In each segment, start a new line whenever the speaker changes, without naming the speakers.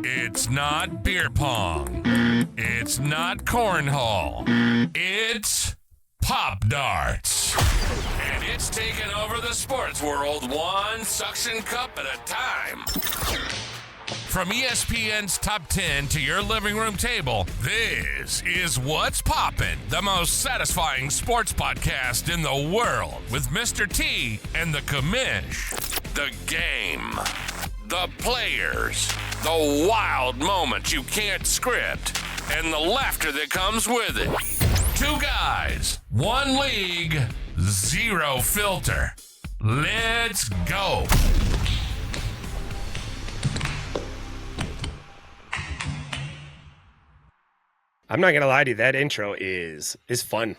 It's not beer pong. It's not cornhole. It's Popdarts. And it's taking over the sports world one suction cup at a time. From ESPN's Top 10 to your living room table, this is What's Poppin', the most satisfying sports podcast in the world with Mr. T and the Commish. The game, the players, the wild moments you can't script, and the laughter that comes with it. Two guys, one league, zero filter. Let's go.
I'm not gonna lie to you, that intro is fun.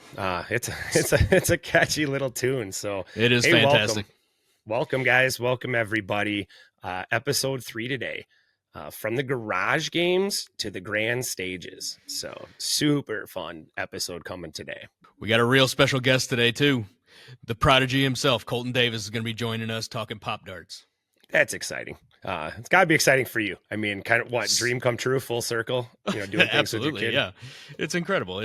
It's a catchy little tune. So
it is fantastic.
Welcome guys, welcome everybody. Episode 3 today. From the garage games to the grand stages. So super fun episode coming today.
We got a real special guest today too. The Prodigy himself, Colton Davis, is going to be joining us talking pop darts.
That's exciting. It's got to be exciting for you. I mean, kind of what, dream come true, full circle, doing things
Absolutely,
with your kid.
Yeah. It's incredible.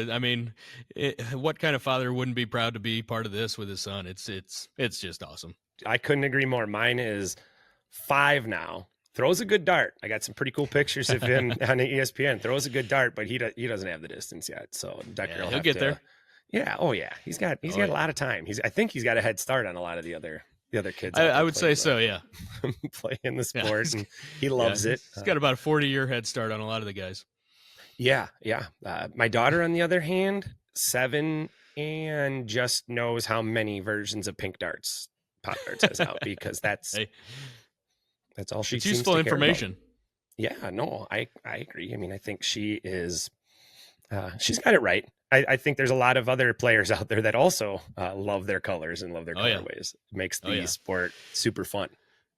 What kind of father wouldn't be proud to be part of this with his son? It's just awesome.
I couldn't agree more. Mine is 5 now. Throws a good dart. I got some pretty cool pictures of him on the ESPN. Throws a good dart, but he doesn't have the distance yet. So Decker will
he'll get there.
Yeah. Oh yeah. He's got a lot of time. I think he's got a head start on a lot of the other kids.
I would say so. Yeah.
Playing the sport, and he loves it.
He's got about a 40-year head start on a lot of the guys.
Yeah. Yeah. My daughter, on the other hand, 7 and just knows how many versions of Pop Darts has out because that's all she
it's
seems
useful
to care
information.
about. Yeah, no, I agree. I mean, I think she is, she's got it right. I think there's a lot of other players out there that also love their colors and love their colorways. It makes the sport super fun.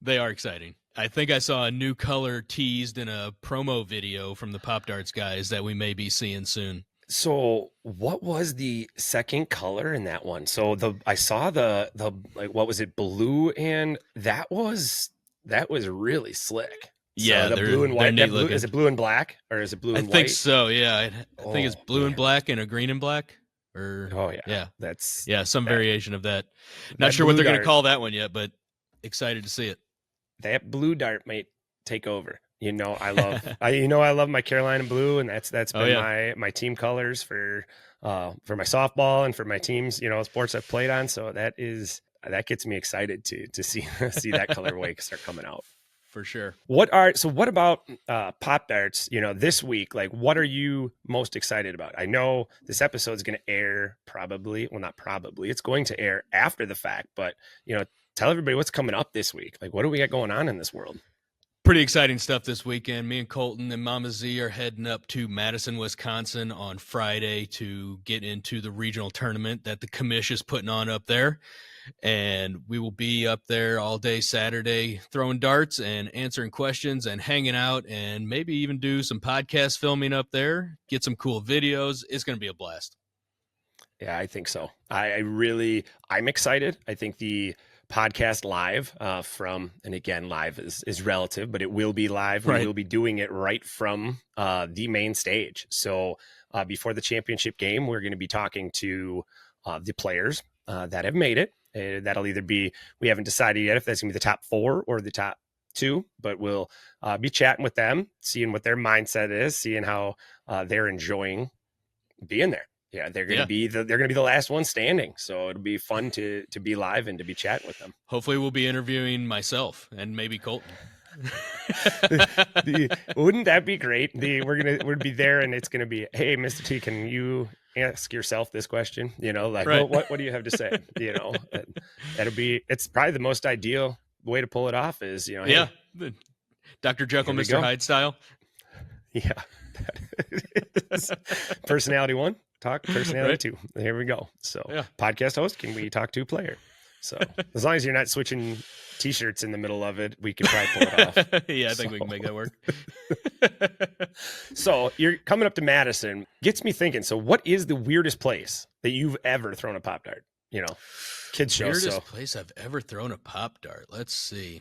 They are exciting. I think I saw a new color teased in a promo video from the Pop Darts guys that we may be seeing soon.
So what was the second color in that one? So I saw the like, what was it? Blue, and that was really slick.
Yeah,
so the blue and white. Is it blue and black, or is it blue and white?
I think so. Yeah, I think it's blue and black and a green and black.
That's
some variation of that. Not sure what they're going to call that one yet, but excited to see it.
That blue dart might take over. I love my Carolina blue, and that's been my team colors for my softball and for my teams, sports I've played on. So that gets me excited to see that colorway start coming out.
For sure.
What about Pop Darts, this week? Like, what are you most excited about? I know this episode is going to air it's going to air after the fact, but, tell everybody what's coming up this week. Like, what do we got going on in this world?
Pretty exciting stuff this weekend. Me and Colton and Mama Z are heading up to Madison, Wisconsin on Friday to get into the regional tournament that the Commish is putting on up there. And we will be up there all day Saturday throwing darts and answering questions and hanging out and maybe even do some podcast filming up there, get some cool videos. It's going to be a blast.
Yeah, I think so. I'm excited. I think the podcast live and again, live is relative, but it will be live.
Right.
We will be doing it right from the main stage. So before the championship game, we're going to be talking to the players that have made it. That'll either be, we haven't decided yet if that's gonna be the top 4 or the top 2, but we'll be chatting with them, seeing what their mindset is, seeing how they're enjoying being there. Yeah, they're gonna be the last one standing, so it'll be fun to be live and to be chatting with them.
Hopefully, we'll be interviewing myself and maybe Colton.
Wouldn't that be great? We'd be there, and it's gonna be, hey, Mr. T, can you ask yourself this question?
Right.
what do you have to say? It's probably the most ideal way to pull it off is,
hey, Dr. Jekyll, Mr. Hyde style.
Yeah. Personality 1, talk personality 2. Here we go. So podcast host, can we talk to player? So as long as you're not switching t-shirts in the middle of it, we can probably pull it off.
I think we can make that work.
So you're coming up to Madison. Gets me thinking. So what is the weirdest place that you've ever thrown a pop dart? Kids show.
Weirdest place I've ever thrown a pop dart. Let's see.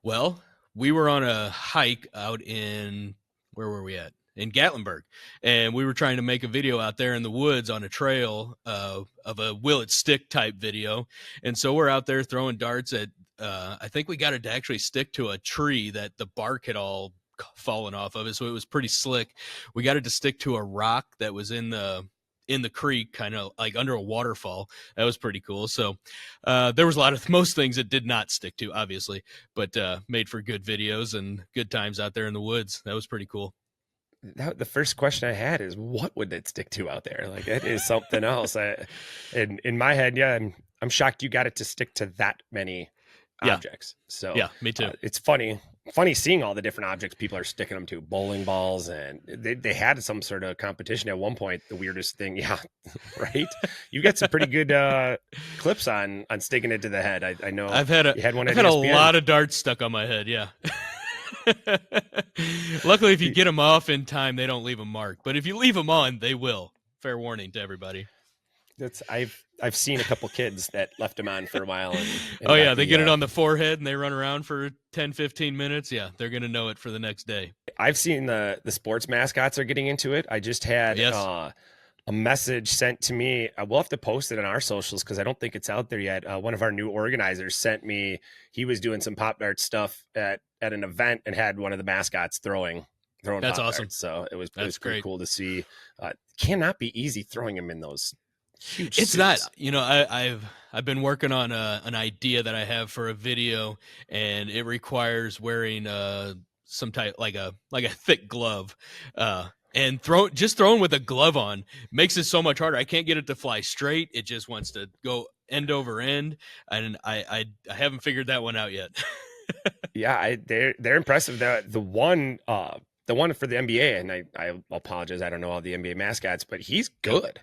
Well, we were on a hike out in, where were we at? In Gatlinburg, and we were trying to make a video out there in the woods on a trail of a will it stick type video. And so we're out there throwing darts at, I think we got it to actually stick to a tree that the bark had all fallen off of it. So it was pretty slick. We got it to stick to a rock that was in the creek, kind of like under a waterfall. That was pretty cool. So there was most things that did not stick to, obviously, but made for good videos and good times out there in the woods. That was pretty cool.
The first question I had is, what would it stick to out there? Like, that is something else. In my head, yeah, I'm shocked you got it to stick to that many objects. So
yeah, me too.
It's funny seeing all the different objects people are sticking them to, bowling balls, and they had some sort of competition at one point. The weirdest thing, yeah, right. You got some pretty good clips on sticking it to the head. I know
I've had a lot of darts stuck on my head. Yeah. Luckily, if you get them off in time, they don't leave them marked. But if you leave them on, they will. Fair warning to everybody.
I've seen a couple kids that left them on for a while.
And they get it on the forehead and they run around for 10, 15 minutes. Yeah, they're going to know it for the next day.
I've seen the sports mascots are getting into it. I just had a message sent to me. We'll have to post it on our socials because I don't think it's out there yet. One of our new organizers sent me. He was doing some Pop Dart stuff at an event and had one of the mascots throwing.
That's
Pop
awesome.
Darts. So it was
pretty
cool to see. Cannot be easy throwing them in those huge
It's
suits.
not. I've been working on an idea that I have for a video, and it requires wearing some type like a thick glove. And throwing with a glove on makes it so much harder. I can't get it to fly straight. It just wants to go end over end, and I haven't figured that one out yet.
Yeah, they're impressive. The one for the NBA, and I apologize, I don't know all the NBA mascots, but he's good.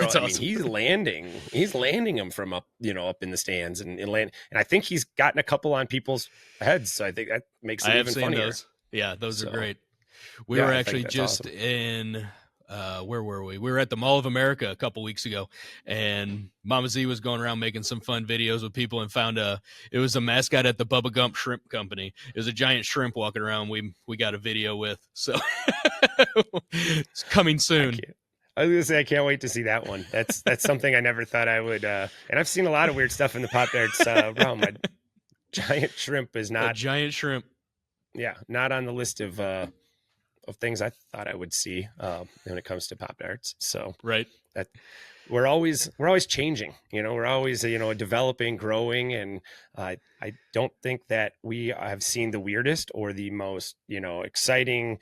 Awesome. He's landing them from up in the stands and I think he's gotten a couple on people's heads. So I think that makes it even funnier.
Those. Yeah, those are great. We were actually just awesome. In where were we? We were at the Mall of America a couple weeks ago, and Mama Z was going around making some fun videos with people and found it was a mascot at the Bubba Gump Shrimp Company. It was a giant shrimp walking around. We got a video with, so it's coming soon.
I was gonna say, I can't wait to see that one. That's something I never thought I would. And I've seen a lot of weird stuff in the Pop Darts realm. Giant shrimp is not
a giant shrimp.
Yeah, not on the list of things I thought I would see when it comes to Pop Darts. So
right,
that we're always changing. We're always developing, growing, and I don't think that we have seen the weirdest or the most exciting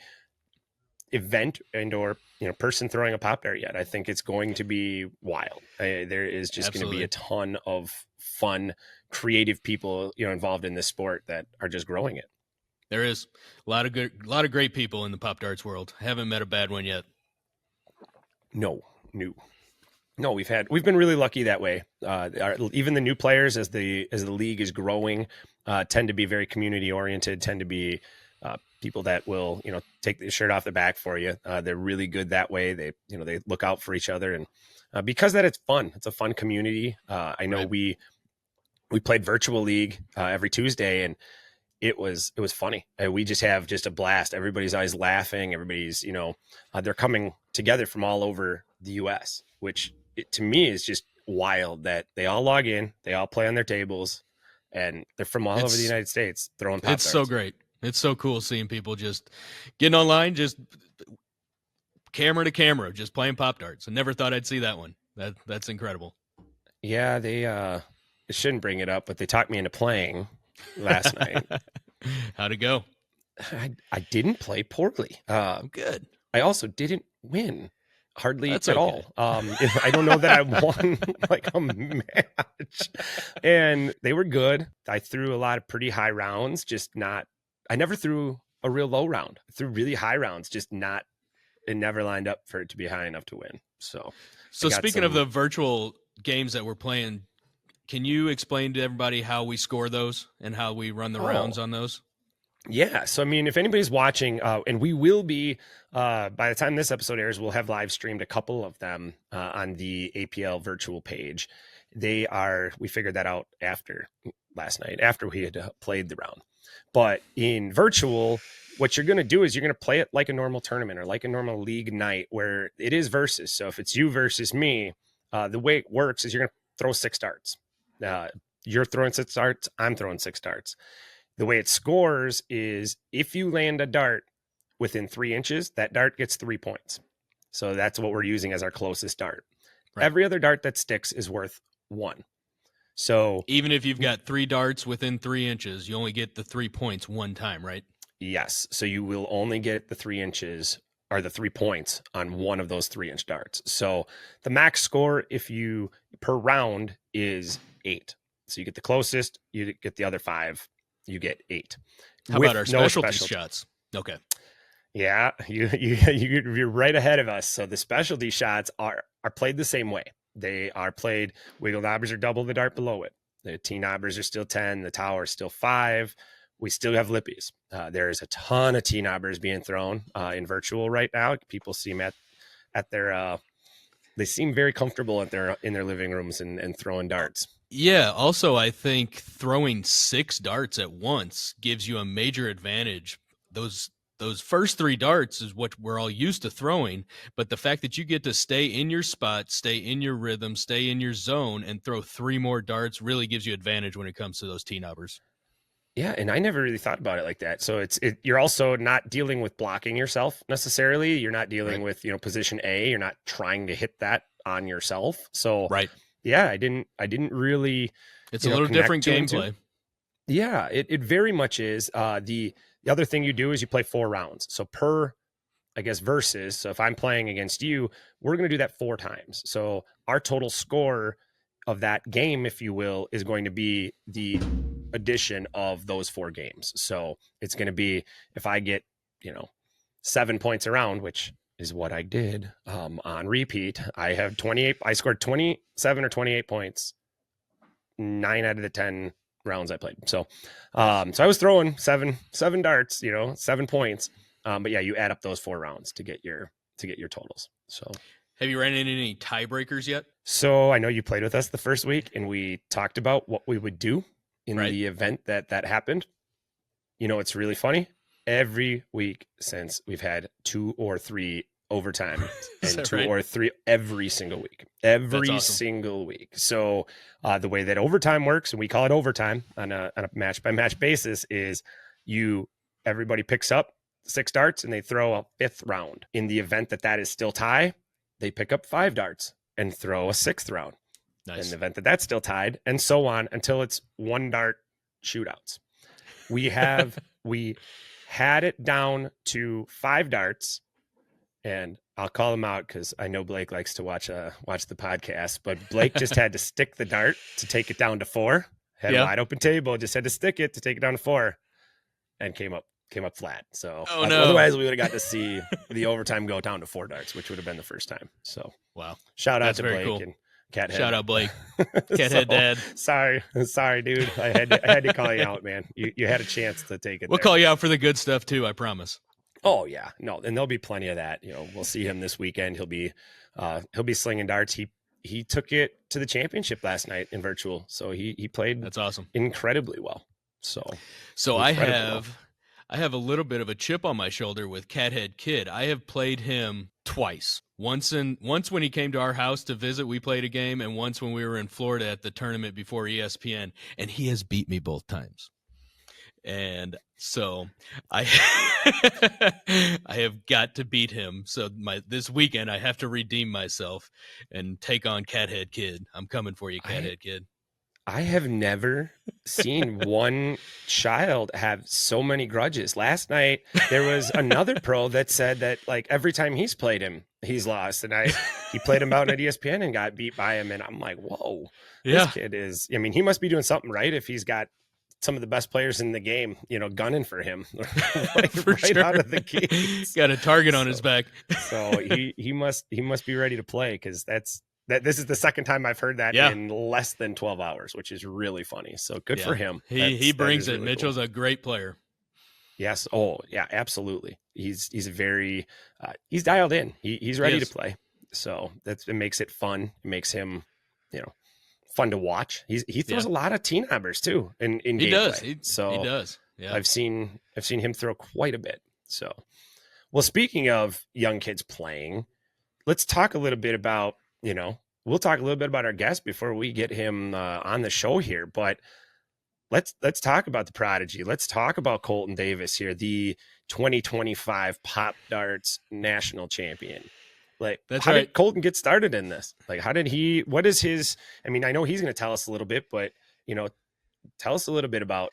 event or person throwing a Pop Dart yet. I think it's going to be wild. There is just going to be a ton of fun, creative people involved in this sport that are just growing it.
There is a lot of great people in the Pop Darts world. I haven't met a bad one yet.
No, we've been really lucky that way. Even the new players, as the league is growing, tend to be very community oriented, tend to be people that will, take the shirt off the back for you. They're really good that way. They look out for each other, and because that it's fun. It's a fun community. I know we played virtual league every Tuesday, and it was funny. We just have a blast. Everybody's always laughing. Everybody's, they're coming together from all over the US, which to me is just wild that they all log in, they all play on their tables, and they're from all over the United States throwing Pop Darts.
It's so great. It's so cool seeing people just getting online, just camera to camera, just playing Pop Darts. I never thought I'd see that one. That's incredible.
Yeah, they shouldn't bring it up, but they talked me into playing last night.
How'd it go?
I didn't play poorly.
Good.
I also didn't win hardly
That's
at
okay.
all. I don't know that I won like a match, and they were good. I threw a lot of pretty high rounds, I never threw a real low round. I threw really high rounds, it never lined up for it to be high enough to win. So
speaking of the virtual games that we're playing, can you explain to everybody how we score those and how we run the rounds on those?
Yeah. So, I mean, if anybody's watching, and we will be, by the time this episode airs, we'll have live streamed a couple of them on the APL virtual page. We figured that out after last night, after we had played the round. But in virtual, what you're going to do is you're going to play it like a normal tournament or like a normal league night where it is versus. So if it's you versus me, the way it works is you're going to throw 6 darts. You're throwing 6 darts. I'm throwing 6 darts. The way it scores is if you land a dart within 3 inches, that dart gets 3 points. So that's what we're using as our closest dart. Right. Every other dart that sticks is worth 1. So
even if you've got 3 darts within 3 inches, you only get the 3 points one time, right?
Yes. So you will only get the 3 inches or the 3 points on one of those 3-inch darts. So the max score per round is 8. So you get the closest, you get the other 5, you get 8.
How about our specialty shots? Okay.
Yeah, you're right ahead of us. So the specialty shots are played the same way. They are played, wiggle knobbers are double the dart below it. The T-knobbers are still 10. The tower is still 5. We still have lippies. There's a ton of T-knobbers being thrown in virtual right now. People seem at their they seem very comfortable in their living rooms and throwing darts.
Yeah. Also, I think throwing 6 darts at once gives you a major advantage. Those first 3 darts is what we're all used to throwing, but the fact that you get to stay in your spot, stay in your rhythm, stay in your zone, and throw 3 more darts really gives you advantage when it comes to those T-knobbers.
Yeah, and I never really thought about it like that. So you're also not dealing with blocking yourself necessarily. You're not dealing with position A. You're not trying to hit that on yourself. So yeah, I didn't really.
It's a little different gameplay.
Yeah, it very much is. The other thing you do is you play 4 rounds. So per, I guess, versus. So if I'm playing against you, we're going to do that 4 times. So our total score of that game, if you will, is going to be the addition of those 4 games. So it's going to be, if I get, 7 points a round, which is what I did on repeat, I have 28. I scored 27 or 28 points 9 out of the 10 rounds I played. So I was throwing seven darts, 7 points. But yeah, you add up those 4 rounds to get your totals. So
have you ran into any tiebreakers yet?
So I know you played with us the first week and we talked about what we would do in the event that happened. It's really funny. Every week since, we've had 2 or 3 overtime and 2 or 3 every single week. Single week. So the way that overtime works, and we call it overtime on a match by match basis, is everybody picks up 6 darts and they throw a 5th round. In the event that is still tie, they pick up 5 darts and throw a 6th round. Nice. In the event that's still tied, and so on until it's 1 dart shootouts. We had it down to 5 darts. And I'll call him out because I know Blake likes to watch the podcast, but Blake just had to stick the dart to take it down to 4. Had a wide open table, just had to stick it to take it down to 4, and came up flat. So otherwise we would have got to see the overtime go down to 4 darts, which would have been the first time. So
wow,
shout out to Blake and Cathead.
Shout out Blake, Cathead Dad.
Sorry, dude. I had to call you out, man. You had a chance to take it.
We'll call you out for the good stuff too. I promise.
Oh yeah, no, and there'll be plenty of that. We'll see him this weekend. He'll be slinging darts. He took it to the championship last night in virtual, so he played.
That's awesome.
Incredibly well. So
I have a little bit of a chip on my shoulder with Cathead Kid. I have played him twice. Once when he came to our house to visit, we played a game, and once when we were in Florida at the tournament before ESPN, and he has beat me both times. And so I have got to beat him. So this weekend I have to redeem myself and take on Cathead Kid. I'm coming for you, Cathead Kid.
I have never seen one child have so many grudges. Last night there was another pro that said that every time he's played him, he's lost. And he played him out at ESPN and got beat by him. And I'm like, whoa, this kid is, he must be doing something right if he's got some of the best players in the game, gunning for him out of the gate.
Got a target on his back.
So he must be ready to play, because this is the second time I've heard that in less than 12 hours, which is really funny. So good for him.
He brings it.
Really
Mitchell's
cool.
A great player.
Yes. Oh yeah, absolutely. He's very he's dialed in. He's ready to play. So it makes it fun. It makes him, fun to watch. He throws a lot of T-knobbers too in
he
gameplay.
Does. He does. Yeah.
I've seen him throw quite a bit. So, well, speaking of young kids playing, let's talk a little bit about, we'll talk a little bit about our guest before we get him on the show here, but let's talk about the Prodigy. Let's talk about Colton Davis here, the 2025 Pop Darts national champion. Like,
That's
how
right.
did Colton get started in this? Like, what is his, I mean, I know he's going to tell us a little bit, but, tell us a little bit about.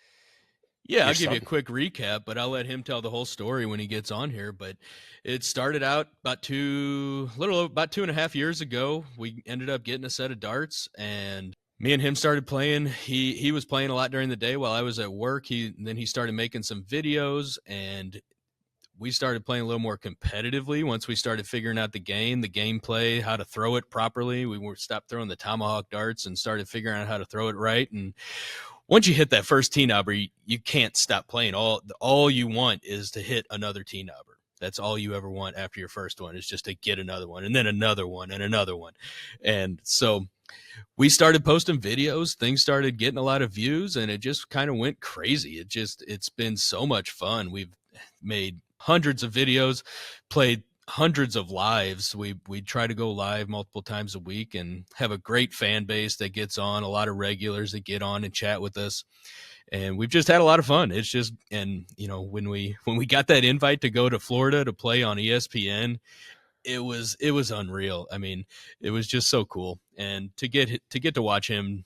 Yeah, I'll give you a quick recap, but I'll let him tell the whole story when he gets on here. But it started out about 2.5 years ago. We ended up getting a set of darts, and me and him started playing. He was playing a lot during the day while I was at work. Then he started making some videos, and we started playing a little more competitively once we started figuring out the gameplay, how to throw it properly. We stopped throwing the tomahawk darts and started figuring out how to throw it right. And once you hit that first tee-knobber, you can't stop playing. All you want is to hit another tee-knobber. That's all you ever want after your first one, is just to get another one, and then another one, and another one. And so we started posting videos. Things started getting a lot of views, and it just kind of went crazy. It's been so much fun. We've made hundreds of videos, played hundreds of lives. We try to go live multiple times a week and have a great fan base that gets on, a lot of regulars that get on and chat with us. And we've just had a lot of fun. It's just, and when we got that invite to go to Florida to play on ESPN, it was unreal. I mean, it was just so cool. And to get to watch him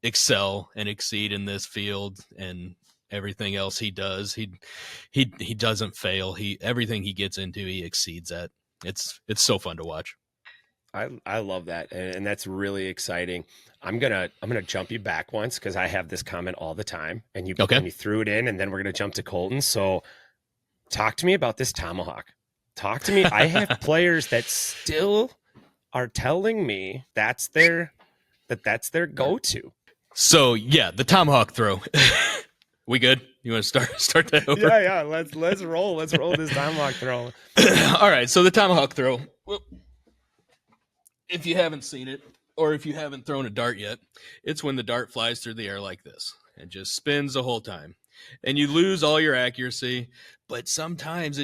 excel and exceed in this field and everything else he does, he doesn't fail. Everything he gets into, he exceeds at. It's so fun to watch.
I love that, and that's really exciting. I'm gonna jump you back once, because I have this comment all the time, and you threw it in, and then we're gonna jump to Colton. So talk to me about this tomahawk. Talk to me. I have players that still are telling me that's their go-to.
So yeah, the tomahawk throw. We good? You want to start that over?
Yeah. Let's roll. Let's roll this tomahawk throw.
All right. So the tomahawk throw. Well, if you haven't seen it, or if you haven't thrown a dart yet, it's when the dart flies through the air like this and just spins the whole time, and you lose all your accuracy. But sometimes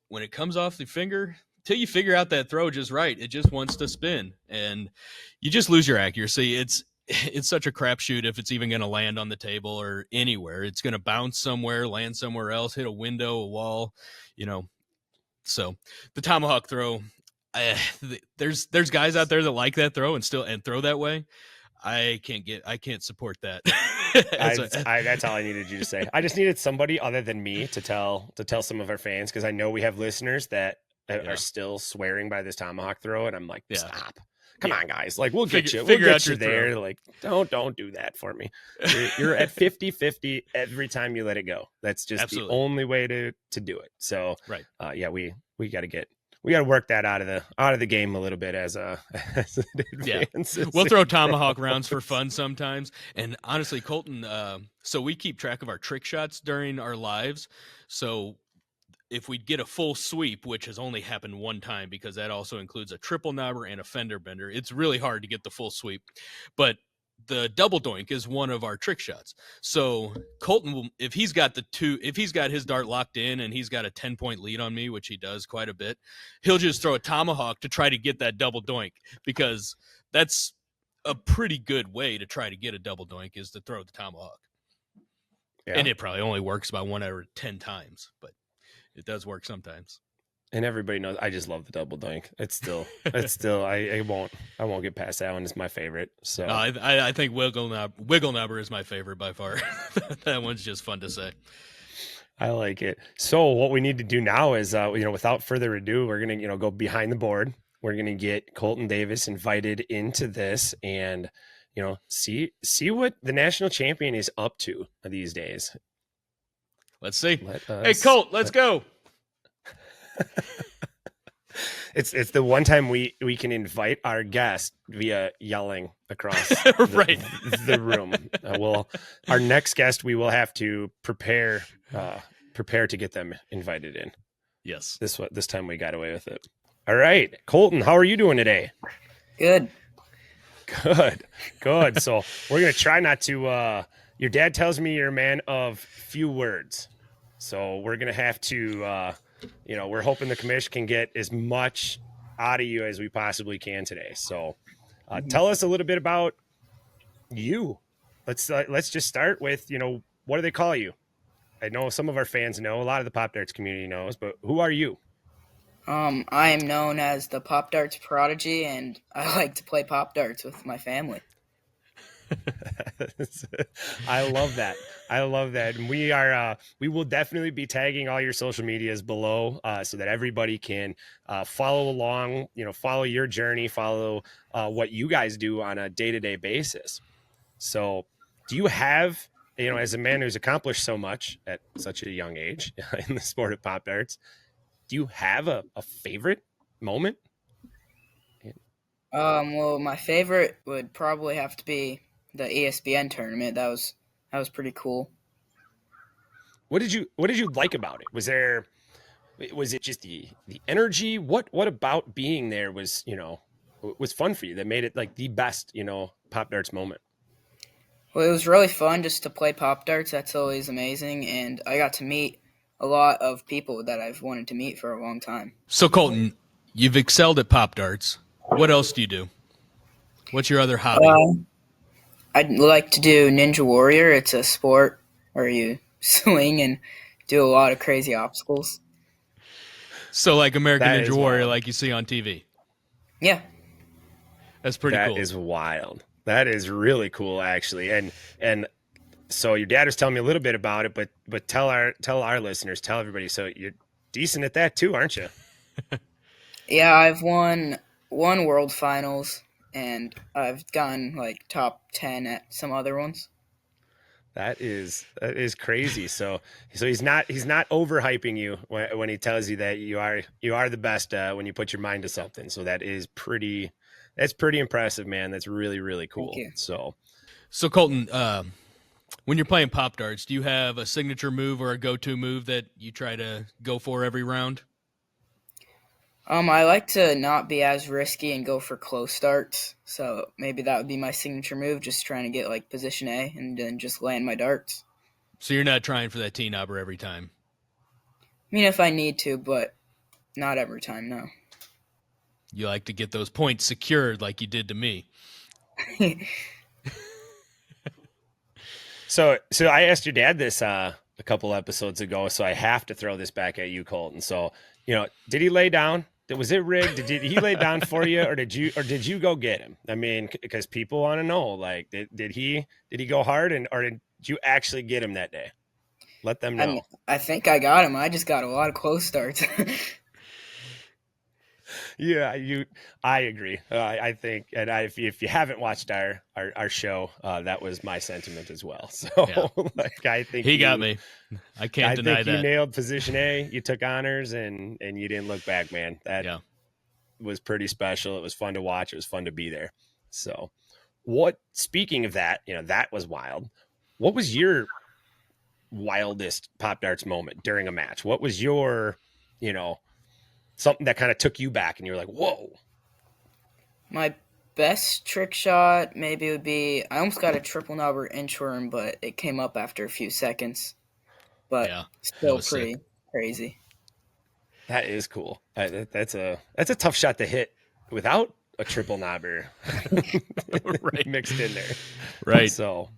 when it comes off the finger, till you figure out that throw just right, it just wants to spin, and you just lose your accuracy. It's such a crapshoot if it's even going to land on the table or anywhere. It's going to bounce somewhere, land somewhere else, hit a window, a wall, So the tomahawk throw, there's guys out there that like that throw and throw that way. I can't support that.
That's all I needed you to say. I just needed somebody other than me to tell some of our fans, because I know we have listeners that are still swearing by this tomahawk throw, and I'm like, stop. Come on, guys. Like, we'll get you there. Throw. Like, don't do that for me. You're at 50-50 every time you let it go. That's just the only way to do it. So,
right.
We got to work that out of the game a little bit as an advance.
Yeah. We'll throw tomahawk rounds for fun sometimes. And honestly, Colton, so we keep track of our trick shots during our lives. So if we get a full sweep, which has only happened one time, because that also includes a triple knobber and a fender bender, it's really hard to get the full sweep. But the double doink is one of our trick shots. So Colton will, if he's got his dart locked in and he's got a 10-point lead on me, which he does quite a bit, he'll just throw a tomahawk to try to get that double doink, because that's a pretty good way to try to get a double doink, is to throw the tomahawk. Yeah. And it probably only works about 1 out of 10 times, but it does work sometimes.
And everybody knows I just love the double doink. It's still I won't get past that one. It's my favorite. So
I think wiggle knobber is my favorite by far. That one's just fun to say.
I like it. So what we need to do now is without further ado, we're gonna go behind the board. We're gonna get Colton Davis invited into this, and see what the national champion is up to these days.
Let's see. Hey, Colt, let's go.
It's the one time we can invite our guest via yelling across
right.
the room. Our next guest, we will have to prepare to get them invited in.
Yes.
This time we got away with it. All right, Colton, how are you doing today?
Good.
So we're gonna try not to. Your dad tells me you're a man of few words. So we're going to have to, we're hoping the Commish can get as much out of you as we possibly can today. So tell us a little bit about you. Let's just start with, what do they call you? I know some of our fans know, a lot of the Pop Darts community knows, but who are you?
I am known as the Popdarts Prodigy, and I like to play Pop Darts with my family.
I love that. And we will definitely be tagging all your social medias below so that everybody can follow along, follow your journey, follow what you guys do on a day-to-day basis. So do you have, as a man who's accomplished so much at such a young age in the sport of Pop Darts, do you have a favorite moment?
Well, my favorite would probably have to be the ESPN tournament. That was pretty cool.
What did you like about it? Was it just the energy? What about being there was fun for you that made it like the best Pop Darts moment?
Well, it was really fun just to play Pop Darts. That's always amazing, and I got to meet a lot of people that I've wanted to meet for a long time.
So Colton, you've excelled at Pop Darts. What else do you do? What's your other hobby?
I'd like to do Ninja Warrior. It's a sport where you swing and do a lot of crazy obstacles.
So like American
That
Ninja
is
Warrior,
wild.
like you see on TV.
Yeah.
That's pretty cool.
That is wild. That is really cool, actually. And so your dad was telling me a little bit about it, but tell our listeners, tell everybody. So you're decent at that too, aren't you?
Yeah, I've won World Finals, and I've gotten like top 10 at some other ones.
That is crazy. So he's not overhyping you when he tells you that you are the best when you put your mind to something. So that's pretty impressive, man. That's really, really cool.
Thank you.
So Colton, when you're playing Pop Darts, do you have a signature move or a go-to move that you try to go for every round?
I like to not be as risky and go for close starts. So maybe that would be my signature move, just trying to get like position A and then just land my darts.
So you're not trying for that T-knobber every time?
I mean, if I need to, but not every time, no.
You like to get those points secured like you did to me.
So I asked your dad this a couple episodes ago, so I have to throw this back at you, Colton. So, did he lay down? Was it rigged? Did he lay down for you, or did you go get him? I mean, because people want to know, like, did he go hard, or did you actually get him that day? Let them know.
I think I got him. I just got a lot of close starts.
Yeah, I agree. I think, and if you haven't watched our show, that was my sentiment as well. So,
Yeah.
I think
He got me. I can't deny
think
that.
you nailed position A. You took honors, and you didn't look back, man. That was pretty special. It was fun to watch. It was fun to be there. So, speaking of that, that was wild. What was your wildest Pop Darts moment during a match? What was your, something that kind of took you back and you were like, whoa?
My best trick shot maybe would be, I almost got a triple knobber inchworm, but it came up after a few seconds. But still pretty crazy.
That is cool. That's a tough shot to hit without a triple knobber
Right.
mixed in there.
Right.
So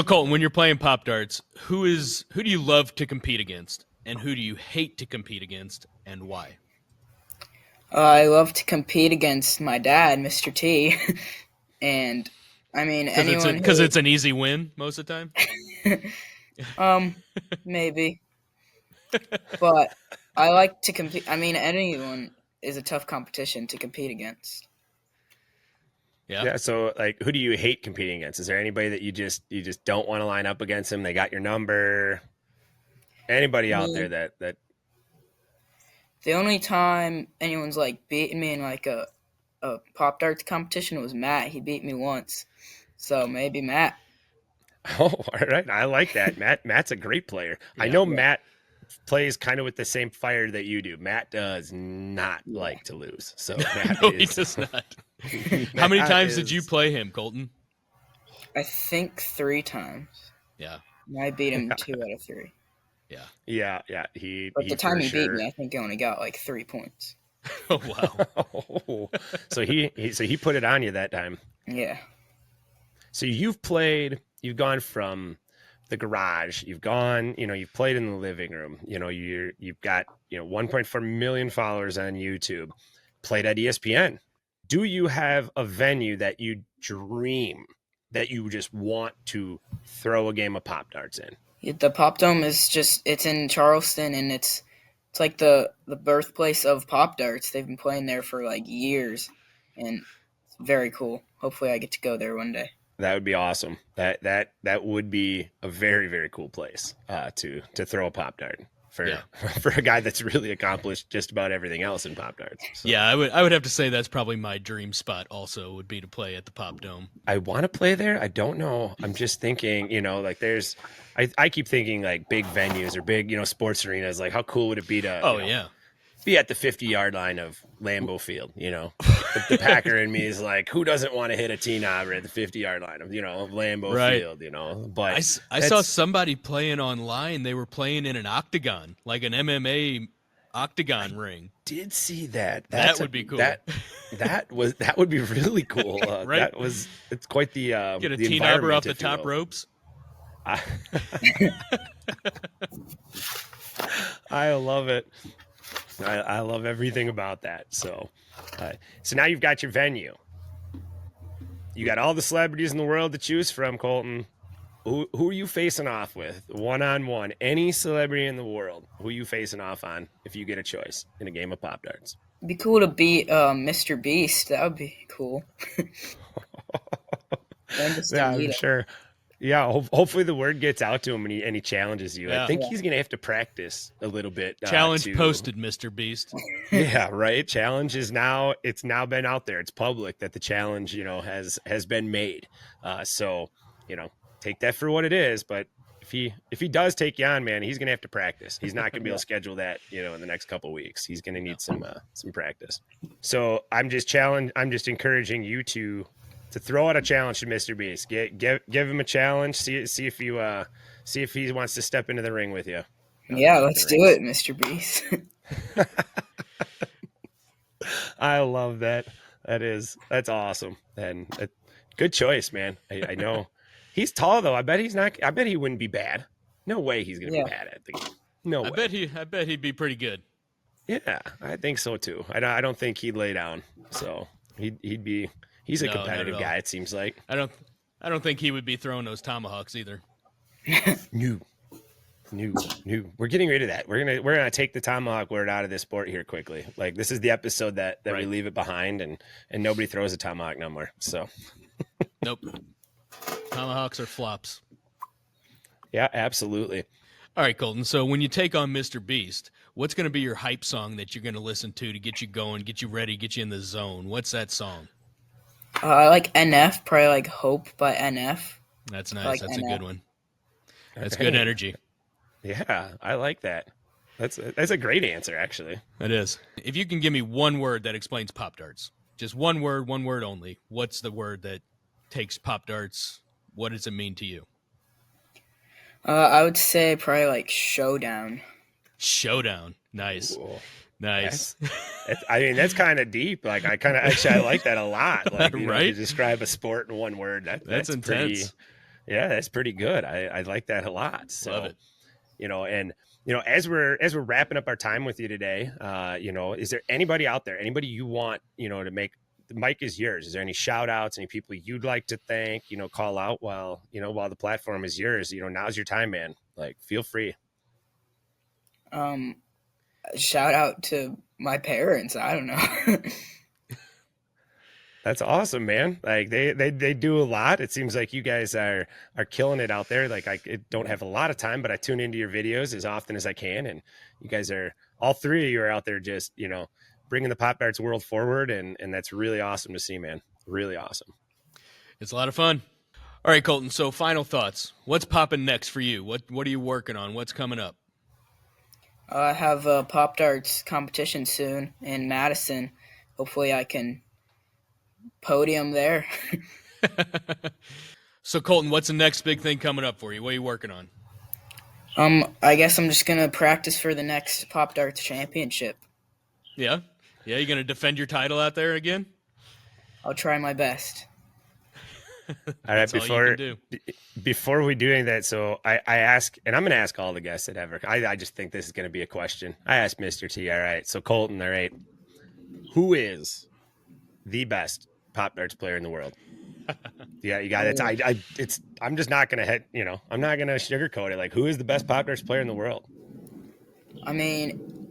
Colton, when you're playing Pop Darts, who do you love to compete against, and who do you hate to compete against, and why?
I love to compete against my dad, Mr. T, and I mean anyone
because it's an easy win most of the time.
Maybe, but I like to compete. I mean, anyone is a tough competition to compete against.
Yeah. So, like, who do you hate competing against? Is there anybody that you just don't want to line up against them? They got your number. Anybody out there that
the only time anyone's like beaten me in like a Pop Darts competition was Matt. He beat me once, so maybe Matt.
Oh, all right. I like that. Matt's a great player. I know Matt plays kind of with the same fire that you do. Matt does not like to lose. So Matt
he does not. How many times did you play him, Colton?
I think 3 times.
Yeah.
I beat him 2 out of 3.
Yeah.
But the time
for
he beat
sure.
me, I think he only got like 3 points.
Oh wow.
So he put it on you that time.
Yeah.
So you've gone from the garage, you've played in the living room, you've got 1.4 million followers on YouTube, played at ESPN. Do you have a venue that you dream that you just want to throw a game of Pop Darts in?
The Pop Dome is it's in Charleston, and it's like the birthplace of Pop Darts. They've been playing there for like years, and it's very cool. Hopefully I get to go there one day.
That would be awesome. That would be a very, very cool place to throw a Pop Dart for a guy that's really accomplished just about everything else in Pop Darts. So.
Yeah, I would have to say that's probably my dream spot also, would be to play at the Pop Dome.
I want to play there. I don't know. I'm just thinking, like I keep thinking like big venues or big, sports arenas. Like how cool would it be to be at the 50-yard line of Lambeau Field, the Packer in me is like, who doesn't want to hit a T-knobber at the 50-yard line of Lambeau Field, but
I saw somebody playing online. They were playing in an octagon, like an MMA octagon ring.
Did see that.
That would be cool.
That would be really cool.
Right?
It's quite the
get a
the
T-knobber off the
environment, if you
top
will.
ropes.
I love it. I love everything about that. So now you've got your venue. You got all the celebrities in the world to choose from, Colton. Who are you facing off with? One-on-one. Any celebrity in the world. Who are you facing off on if you get a choice in a game of Pop Darts?
It'd be cool to beat Mr. Beast. That would be cool.
Yeah, I'm sure. Yeah, hopefully the word gets out to him and he challenges you.
Yeah.
I think he's going to have to practice a little bit.
Challenge posted, Mr. Beast.
Yeah, right. Challenge is it's now been out there. It's public that the challenge, has been made. So, take that for what it is. But if he does take you on, man, he's going to have to practice. He's not going to be able to schedule that, in the next couple of weeks. He's going to need some practice. So I'm just encouraging you to throw out a challenge to Mr. Beast. Give him a challenge. See if he wants to step into the ring with you.
Yeah, let's do it, Mr. Beast.
I love that. That's awesome. And good choice, man. I know he's tall though. I bet he wouldn't be bad. No way he's gonna be bad at the game. No way.
I bet he'd be pretty good.
Yeah, I think so too. I don't think he'd lay down. So he's a competitive guy, it seems like.
I don't think he would be throwing those tomahawks either.
No. We're getting rid of that. We're gonna take the tomahawk word out of this sport here quickly. Like this is the episode that we leave it behind and nobody throws a tomahawk no more. So
nope. Tomahawks are flops.
Yeah, absolutely.
All right, Colton. So when you take on Mr. Beast, what's going to be your hype song that you're going to listen to get you going, get you ready, get you in the zone? What's that song?
I like NF, probably like Hope by NF.
That's nice.
Like
That's
NF.
a good one. That's good energy.
Yeah, I like that. That's a great answer, actually.
It is. If you can give me one word that explains Pop Darts, just one word only, what's the word that takes Pop Darts? What does it mean to you?
I would say probably like Showdown.
Showdown. Nice.
Cool.
Nice.
That's kind of deep. Like I like that a lot. Like,
right?
To describe a sport in one word. That's
intense.
That's pretty good. I like that a lot. So,
love it.
As we're wrapping up our time with you today, is there anybody out there, anybody you want, to make, the mic is yours. Is there any shout outs, any people you'd like to thank, call out while the platform is yours? Now's your time, man. Like, feel free.
Shout out to my parents. I don't know.
That's awesome, man. Like they do a lot. It seems like you guys are killing it out there. Like I don't have a lot of time, but I tune into your videos as often as I can. And you guys all three of you are out there just, bringing the Pop Darts world forward. And that's really awesome to see, man. Really awesome.
It's a lot of fun. All right, Colton. So final thoughts. What's popping next for you? What are you working on? What's coming up?
I have a Pop Darts competition soon in Madison. Hopefully I can podium there.
So, Colton, what's the next big thing coming up for you? What are you working on?
I guess I'm just gonna practice for the next Pop Darts Championship.
Yeah, you gonna defend your title out there again?
I'll try my best.
All right,
all you can do.
Before we do that, so I ask, and I'm going to ask all the guests that ever. I just think this is going to be a question. I asked Mr. T. All right, so Colton. All right, who is the best Pop Darts player in the world? Yeah, you got it. I'm just not going to hit. I'm not going to sugarcoat it. Like, who is the best Pop Darts player in the world?
I mean,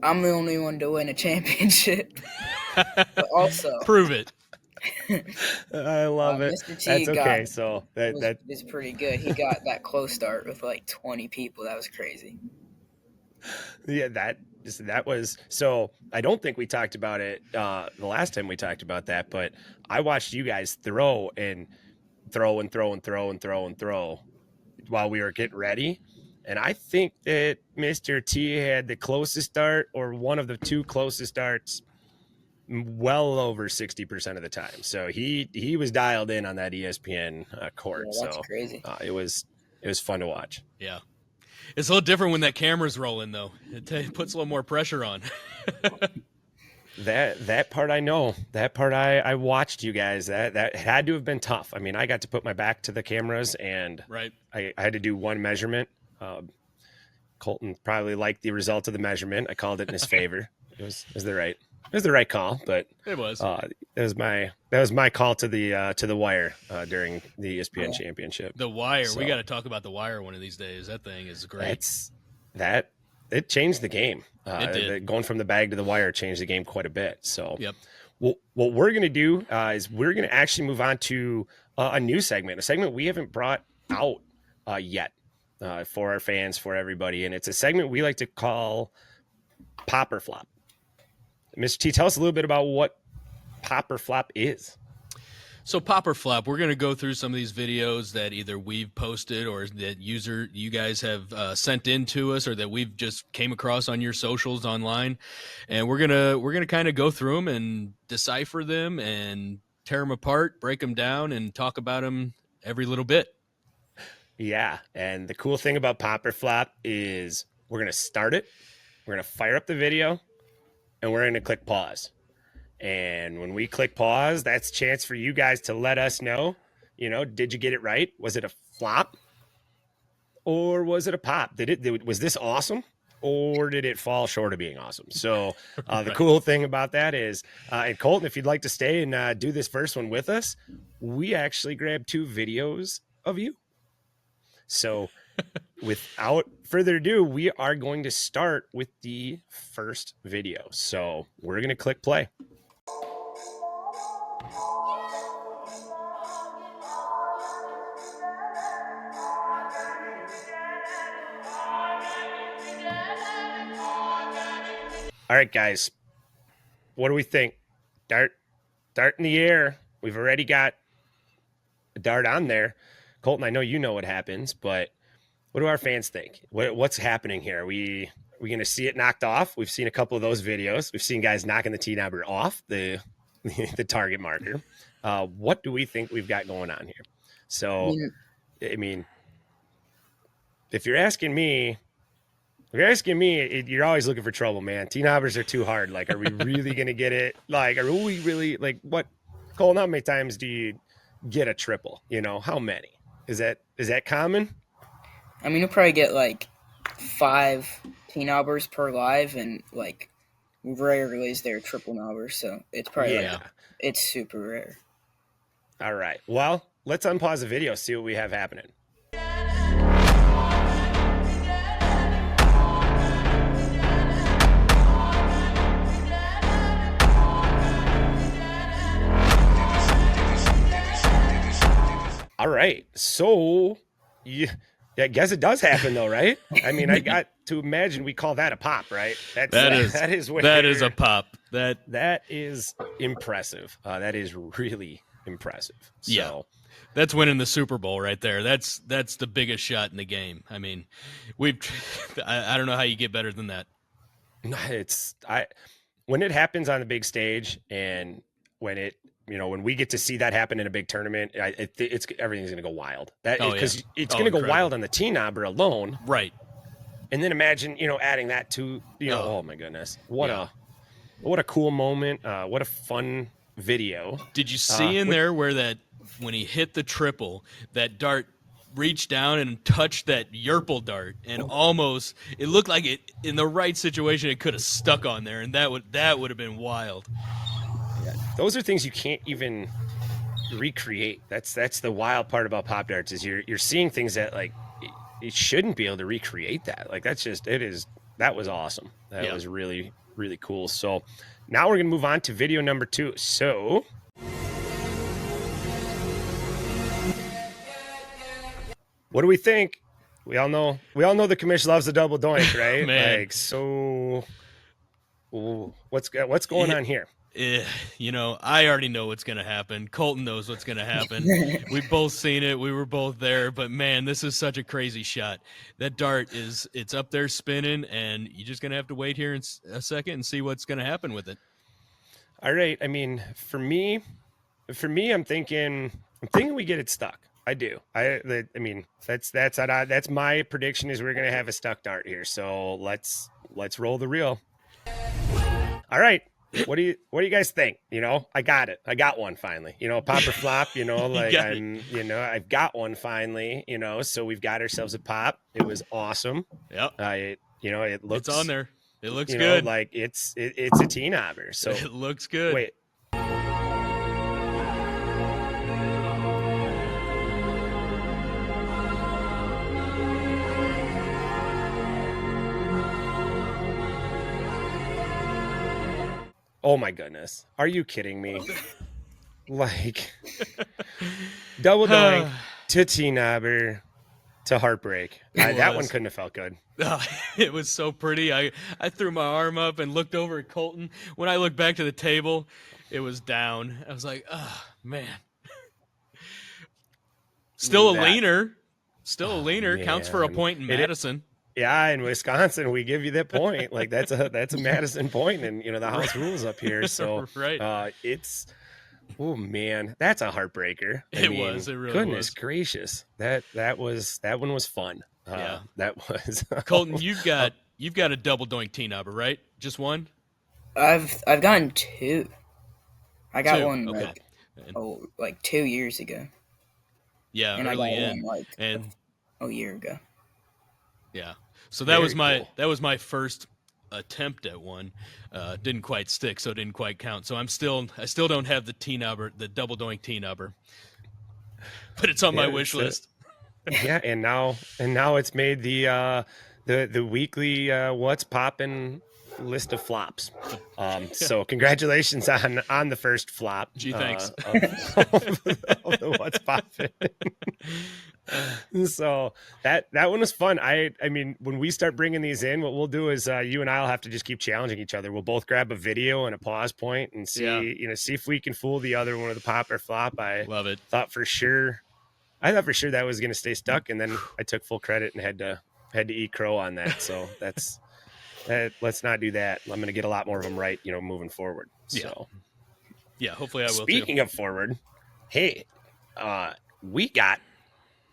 I'm the only one to win a championship. But also,
prove it.
I love it.
Mr. T
That's okay. So that
is pretty good. He got that close start with like 20 people. That was crazy.
Yeah, that was so. I don't think we talked about it the last time we talked about that, but I watched you guys throw while we were getting ready. And I think that Mr. T had the closest start, or one of the two closest starts, well over 60% of the time. So he was dialed in on that ESPN court.
Yeah, that's crazy.
It was fun to watch.
Yeah. It's a little different when that camera's rolling, though. It puts a little more pressure on.
That part I know. That part I watched you guys. That had to have been tough. I mean, I got to put my back to the cameras, and
right.
I had to do one measurement. Colton probably liked the result of the measurement. I called it in his favor. It was the right call, but
it was.
That was my call to the wire during the ESPN championship.
The wire. So, we got to talk about the wire one of these days. That thing is great.
It changed the game.
It did.
Going from the bag to the wire changed the game quite a bit. So
yep.
What we're going to do is we're going to actually move on to a new segment, a segment we haven't brought out yet for our fans, for everybody. And it's a segment we like to call Pop or Flop. Mr. T, tell us a little bit about what Pop or Flop is.
So Pop or Flop, we're going to go through some of these videos that either we've posted or that you guys have sent in to us, or that we've just came across on your socials online, and we're gonna kind of go through them and decipher them and tear them apart, break them down, and talk about them every little bit.
Yeah, and the cool thing about Pop or Flop is we're gonna start it, we're gonna fire up the video, and we're gonna click pause. And when we click pause, that's a chance for you guys to let us know, did you get it right? Was it a flop or was it a pop? Was this awesome or did it fall short of being awesome? So right. The cool thing about that is, and Colton, if you'd like to stay and do this first one with us, we actually grabbed 2 videos of you. So without further ado, we are going to start with the first video. So we're going to click play. All right, guys, what do we think? Dart in the air. We've already got a dart on there. Colton, I know you know what happens, but what do our fans think? What's happening here? Are we going to see it knocked off? We've seen a couple of those videos. We've seen guys knocking the tee number off the target marker. What do we think we've got going on here? So, I mean, if you're asking me, you're always looking for trouble, man. Tee knobbers are too hard. Like, are we really going to get it? Like, are we really, like, what? Colton, how many times do you get a triple? How many? Is that common?
I mean, you'll probably get like 5 tee knobbers per live, and like rarely is there a triple knobber. So it's probably it's super rare.
All right. Well, let's unpause the video, see what we have happening. All right. So, I guess it does happen, though, right? I mean, I got to imagine we call that a pop, right? That is a pop. That is impressive. That is really impressive. So,
yeah. That's winning the Super Bowl right there. That's the biggest shot in the game. I mean, I don't know how you get better than that.
When it happens on the big stage, and when when we get to see that happen in a big tournament, it's everything's going to go wild. Because it's going to go wild on the T-Knobber alone.
Right.
And then imagine, adding that to, oh my goodness. What a cool moment. What a fun video.
Did you see there where when he hit the triple, that dart reached down and touched that Yerpel dart, and almost, it looked like it, in the right situation, it could have stuck on there, and that would have been wild.
Yeah, those are things you can't even recreate. That's the wild part about pop darts, is you're seeing things that, like, it shouldn't be able to recreate that. Like, that was awesome. That was really, really cool. So now we're going to move on to video number 2. So what do we think? We all know the Commish loves the double doink, right?
Man.
Like, so what's going on here?
I already know what's going to happen. Colton knows what's going to happen. We've both seen it. We were both there. But, man, this is such a crazy shot. That dart it's up there spinning, and you're just going to have to wait here in a second and see what's going to happen with it. All
right. I mean, for me, I'm thinking we get it stuck. I do. I mean, that's my prediction, is we're going to have a stuck dart here. So let's roll the reel. All right. What do you guys think? I got it. I got one finally. Pop or flop, like I've got one finally, so we've got ourselves a pop. It was awesome.
Yep.
It looks,
it's on there. It looks good.
Like it's a T-Knobber. So
it looks good.
Wait. Oh my goodness. Are you kidding me? Like, double doink to T-Knobber to heartbreak. That one couldn't have felt good.
It was so pretty. I threw my arm up and looked over at Colton. When I looked back to the table, it was down. I was like, oh, man. Still a leaner. Man. Counts for a point in Madison.
Yeah, in Wisconsin, we give you that point. Like, that's a Madison point, and the house rules up here. So
right.
It's, oh man, that's a heartbreaker.
It really was.
Goodness gracious, that one was fun.
Yeah,
that was.
Colton, you've got a double doink T-Knobber, right? Just one?
I've gotten 2. I got one like 2 years ago.
Yeah,
and
early
I got
in.
one
and
a year ago.
Yeah. So that was my first attempt at one. Didn't quite stick, so it didn't quite count. So I still don't have the T-Knobber, the double doink T-Knobber. But it's on my wish list.
Yeah, and now it's made the weekly what's poppin' list of flops. So congratulations on the first flop.
Gee, thanks.
Of the what's poppin'. So that one was fun. I mean, when we start bringing these in, what we'll do is you and I'll have to just keep challenging each other. We'll both grab a video and a pause point and see if we can fool the other one with a pop or flop. I
love it.
Thought for sure that was going to stay stuck, and then I took full credit and had to eat crow on that. So let's not do that. I'm going to get a lot more of them right, moving forward. So
yeah, hopefully I will.
Speaking of forward, hey, we got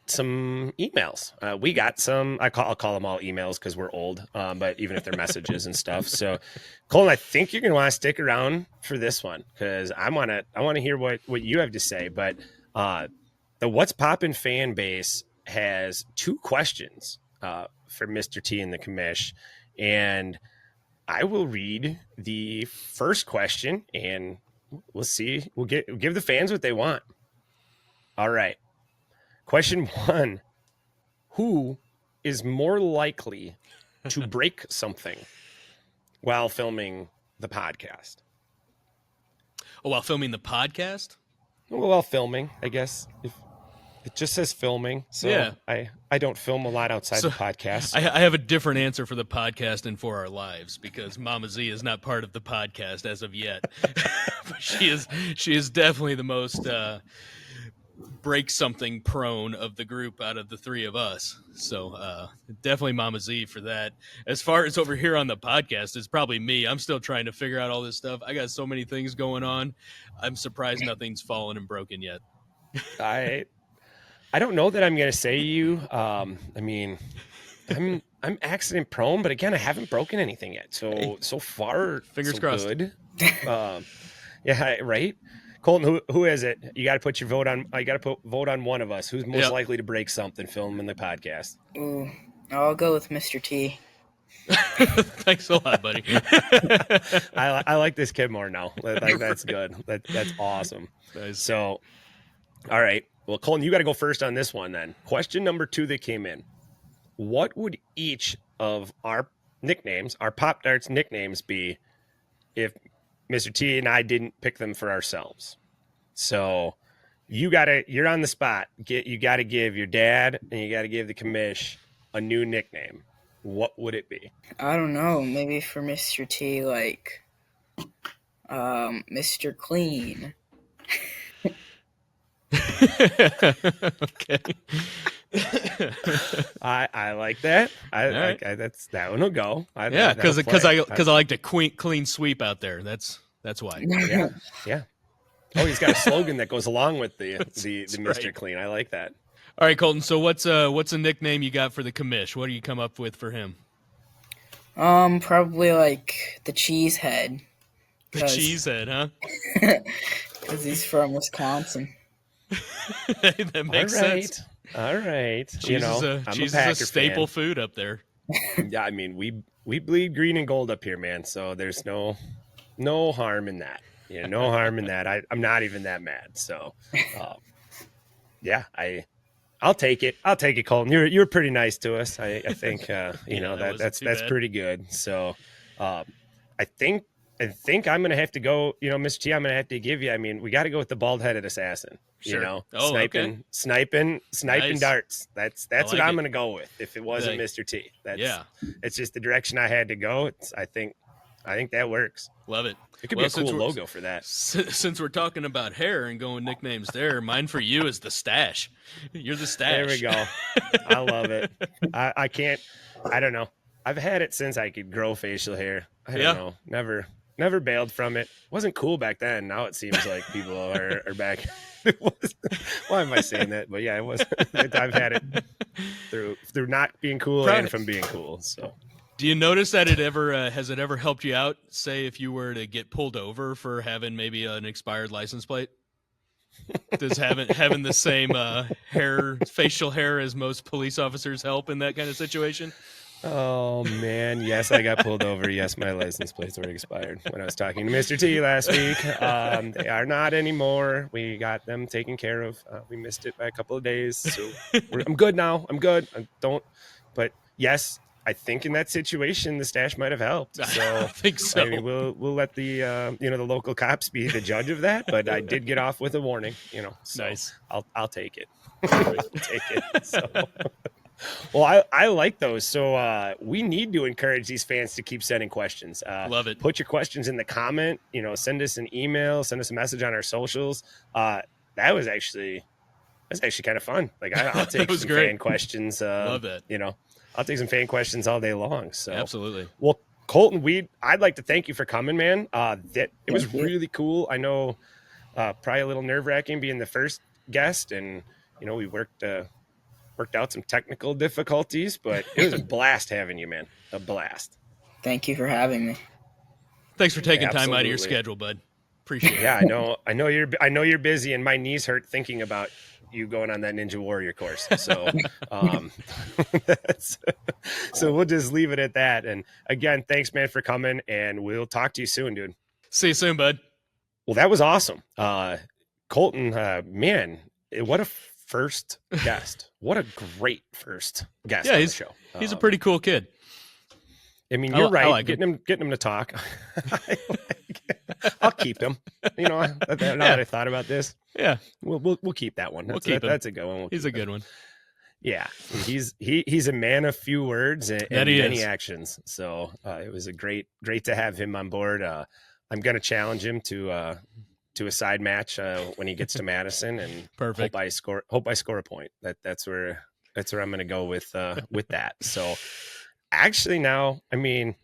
some emails. We got some, I'll call them all emails because we're old, but even if they're messages and stuff. So Colin, I think you're going to want to stick around for this one, because I want to hear what you have to say. But the What's Poppin' fan base has 2 questions for Mr. T and the Commish, and I will read the first question and we'll see. We'll give the fans what they want. All right. Question 1, who is more likely to break something while filming the podcast?
Oh, while filming the podcast?
Well, while filming, I guess. If it just says filming, so yeah. I don't film a lot outside the podcast.
I have a different answer for the podcast and for our lives, because Mama Z is not part of the podcast as of yet. But she is definitely the most break something prone of the group out of the three of us. So definitely Mama Z for that. As far as over here on the podcast, it's probably me. I'm still trying to figure out all this stuff. I got so many things going on. I'm surprised nothing's fallen and broken yet.
I don't know that I'm going to say you. I mean, I'm accident prone, but again, I haven't broken anything yet. So far,
fingers
so
crossed.
Good. Yeah, right. Colton, who is it? You got to put your vote on. You got to vote on one of us. Who's most likely to break something? Film in the podcast.
Ooh, I'll go with Mr. T.
Thanks a lot, buddy.
I like this kid more now. That's good. That's awesome.
Nice.
So, all right. Well, Colton, you got to go first on this one then. Question number 2 that came in. What would each of our nicknames, our Pop Darts nicknames, be if Mr. T and I didn't pick them for ourselves? So you're on the spot. You got to give your dad and you got to give the commish a new nickname. What would it be?
I don't know. Maybe for Mr. T, like Mr. Clean.
Okay.
I like that.
Right.
That one will go.
Yeah, because I like to clean sweep out there. That's why.
Yeah. Oh, he's got a slogan that goes along with the Mr.
right.
Clean. I like that.
All right, Colton. So what's a nickname you got for the commish? What do you come up with for him?
Probably like the Cheesehead.
The Cheesehead, huh?
Because he's from Wisconsin.
That makes sense.
All right.
Cheese is a staple food up there.
Yeah, I mean we bleed green and gold up here, man. So there's no harm in that. Yeah, no harm in that. I'm not even that mad. So, yeah, I'll take it. I'll take it, Colton. You're pretty nice to us. I think that's pretty good. So, I think I'm gonna have to go. Mr. T, I'm gonna have to give you. I mean, we got to go with the bald-headed assassin.
Sure.
Sniping
Nice.
darts. That's what I'm gonna go with. If it wasn't
Thanks.
Mr. T, it's just the direction I had to go. I think that works.
Love it.
It could be a cool logo for that.
Since we're talking about hair and going nicknames there, mine for you is the stash. You're the stash.
There we go. I love it. I can't. I don't know. I've had it since I could grow facial hair. I don't know. Never bailed from it. Wasn't cool back then. Now it seems like people are back. Why am I saying that? But yeah, it was. I've had it through not being cool and from being cool. So.
Do you notice that has it ever helped you out? Say if you were to get pulled over for having maybe an expired license plate, does having the same facial hair as most police officers help in that kind of situation?
Oh man, yes, I got pulled over. Yes, my license plates were expired when I was talking to Mr. T last week. They are not anymore. We got them taken care of. We missed it by a couple of days, so I'm good now. I'm good. But yes. I think in that situation, the stash might have helped. So
I think so.
I mean, we'll let the the local cops be the judge of that. But I did get off with a warning. So
nice.
I'll take it. I'll take it. So, well, I like those. So we need to encourage these fans to keep sending questions.
Love it.
Put your questions in the comment. Send us an email. Send us a message on our socials. That was actually kind of fun. Like I'll take some fan questions.
Love that.
I'll take some fan questions all day long. So
absolutely.
Well, Colton, I'd like to thank you for coming, man. It was really cool. I know probably a little nerve-wracking being the first guest, and we worked out some technical difficulties, but it was a blast having you, man. A blast.
Thank you for having me.
Thanks for taking time out of your schedule, bud. Appreciate it.
Yeah, I know you're busy, and my knees hurt thinking about you going on that Ninja Warrior course. So, so we'll just leave it at that. And again, thanks, man, for coming, and we'll talk to you soon, dude.
See you soon, bud.
Well, that was awesome. Colton, man, what a first guest. What a great first guest on the show.
He's a pretty cool kid.
I mean, you're right. Getting him to talk. I'll keep him. Now that I thought about this, we'll keep that one. That's a good one.
He's a good one.
Yeah, he's a man of few words and many actions. So it was a great to have him on board. I'm going to challenge him to to a side match when he gets to Madison, and
perfect.
Hope I score a point. That's where I'm going to go with that. So actually, now, I mean,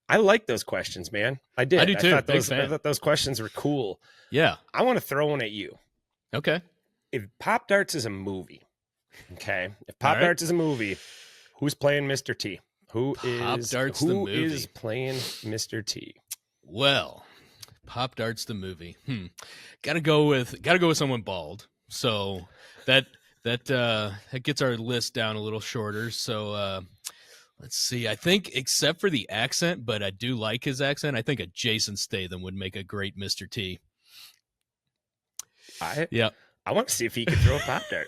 I like those questions, man. I did.
I do too.
I thought those questions were cool.
Yeah.
I want to throw one at you.
Okay.
If Pop Darts is a movie, okay. If Pop Darts is a movie, who's playing Mr. T? Who is playing Mr. T?
Well, Pop Darts the movie. Gotta go with someone bald. So that gets our list down a little shorter. So let's see. I think, except for the accent, but I do like his accent, I think a Jason Statham would make a great Mr. T.
I want to see if he can throw a Pop Dart.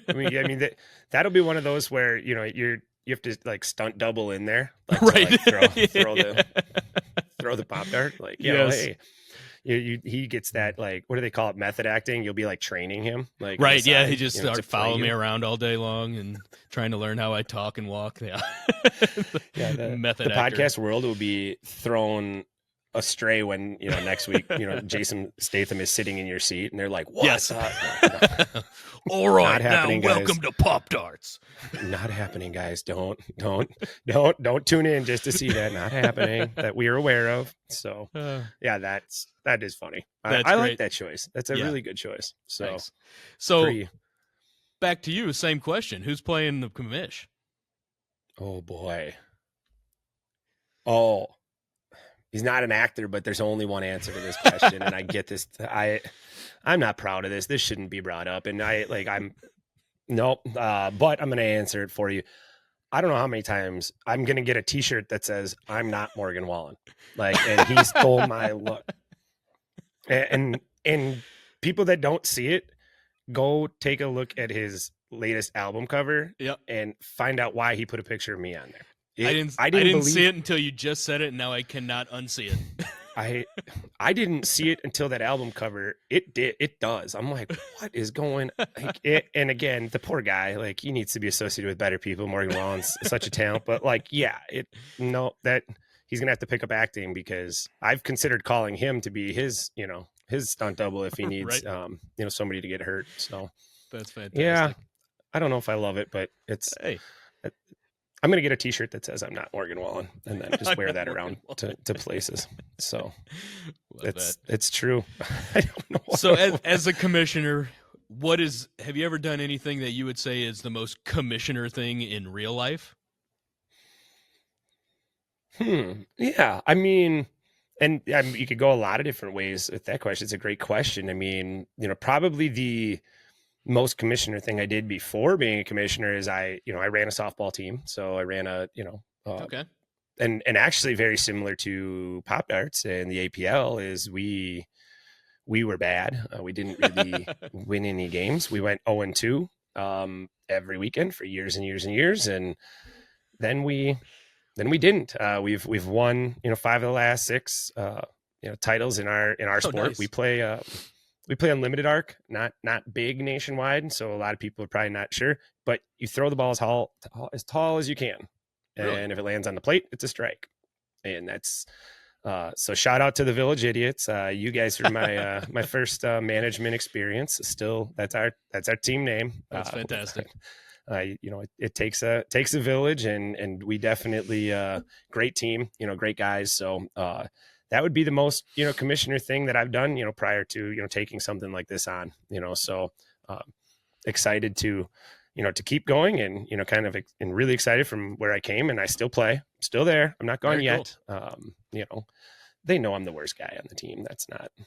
I mean that'll be one of those where you have to like stunt double in there, like,
right?
To, like, throw the Pop Dart. Like, hey, he gets that, like, what do they call it? Method acting. You'll be like training him, like,
right?
Side,
yeah, he just started following me
you
around all day long and trying to learn how I talk and walk. Yeah,
the
method.
The actor. Podcast world will be thrown astray when next week Jason Statham is sitting in your seat and they're like, what?
Yes.
No.
All right, now welcome to Pop Darts.
Not happening, guys. Don't tune in just to see that. Not happening, that we are aware of. So yeah, that is funny. I like that choice. That's a really good choice. So
thanks. So back to you, same question. Who's playing the Commish?
Oh boy. Oh, he's not an actor, but there's only one answer to this question, and I get this. I'm not proud of this. This shouldn't be brought up, and but I'm going to answer it for you. I don't know how many times I'm going to get a T-shirt that says "I'm not Morgan Wallen," and he stole my look. And people that don't see it, go take a look at his latest album cover, and find out why he put a picture of me on there.
I didn't see it until you just said it, and now I cannot unsee it.
I didn't see it until that album cover. It does. I'm like, what is going? And again, the poor guy, like, he needs to be associated with better people. Morgan Wallen's such a talent, but that he's gonna have to pick up acting, because I've considered calling him to be his stunt double if he needs somebody to get hurt. So
that's fantastic.
Yeah, I don't know if I love it, but it's. Hey. I'm going to get a T-shirt that says "I'm not Morgan Wallen," and then just wear that around to places. So it's true. I don't know.
So as a commissioner, have you ever done anything that you would say is the most commissioner thing in real life?
Yeah. I mean, you could go a lot of different ways with that question. It's a great question. I mean, probably the most commissioner thing I did before being a commissioner is I ran a softball team. So I ran
okay.
And actually very similar to Pop Darts and the APL is we were bad. We didn't really win any games. We went 0-2 every weekend for years and years and years. And then we didn't. We've won, 5 of the last 6 titles in our sport.
Nice.
We play unlimited arc, not big nationwide, so a lot of people are probably not sure. But you throw the ball as tall as you can, and if it lands on the plate, it's a strike. And that's so. Shout out to the Village Idiots. You guys are my first management experience. Still, that's our team name.
That's fantastic.
It takes a village, and we definitely great team. Great guys. So. That would be the most, commissioner thing that I've done, prior to, taking something like this on, so excited to, to keep going and, and really excited from where I came, and I still play, still there. I'm not gone yet. Cool. They know I'm the worst guy on the team.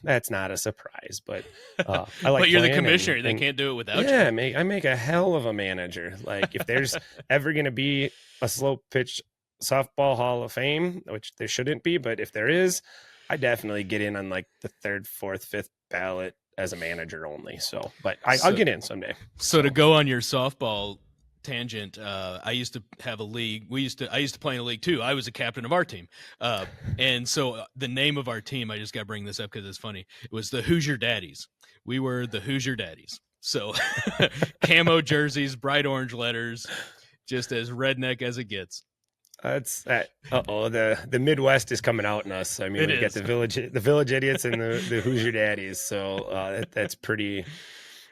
That's not a surprise, but I like.
But you're the commissioner. They can't do it without you.
Yeah, I make a hell of a manager. Like, if there's ever going to be a slow pitch softball Hall of Fame, which there shouldn't be, but if there is, I definitely get in on like the 3rd, 4th, 5th ballot as a manager only. So, but I'll get in someday.
So to go on your softball tangent, I used to have a league. I used to play in a league too. I was a captain of our team. And so the name of our team, I just got to bring this up because it's funny. It was the Hoosier Daddies. We were the Hoosier Daddies. So camo jerseys, bright orange letters, just as redneck as it gets.
That's that. The Midwest is coming out in us. I mean, we got the village idiots and the Hoosier daddies. So that's pretty.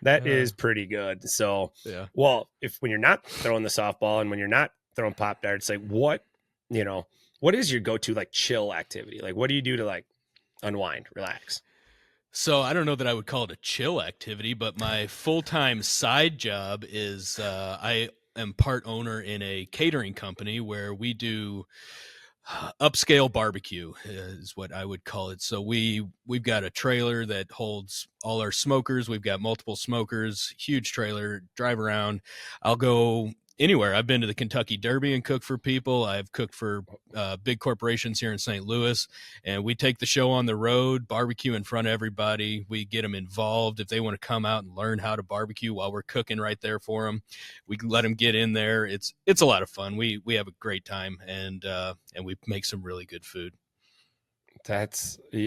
That is pretty good. So
yeah.
Well, when you're not throwing the softball and when you're not throwing pop darts, like what is your go-to like chill activity? Like what do you do to like unwind, relax?
So I don't know that I would call it a chill activity, but my full-time side job is I am part owner in a catering company where we do upscale barbecue is what I would call it. So we've got a trailer that holds all our smokers. We've got multiple smokers, huge trailer, drive around. I'll go anywhere. I've been to the Kentucky Derby and cooked for people. I've cooked for big corporations here in St. Louis, and we take the show on the road, barbecue in front of everybody. We get them involved. If they want to come out and learn how to barbecue while we're cooking right there for them, we can let them get in there. It's a lot of fun. We have a great time, and we make some really good food.
I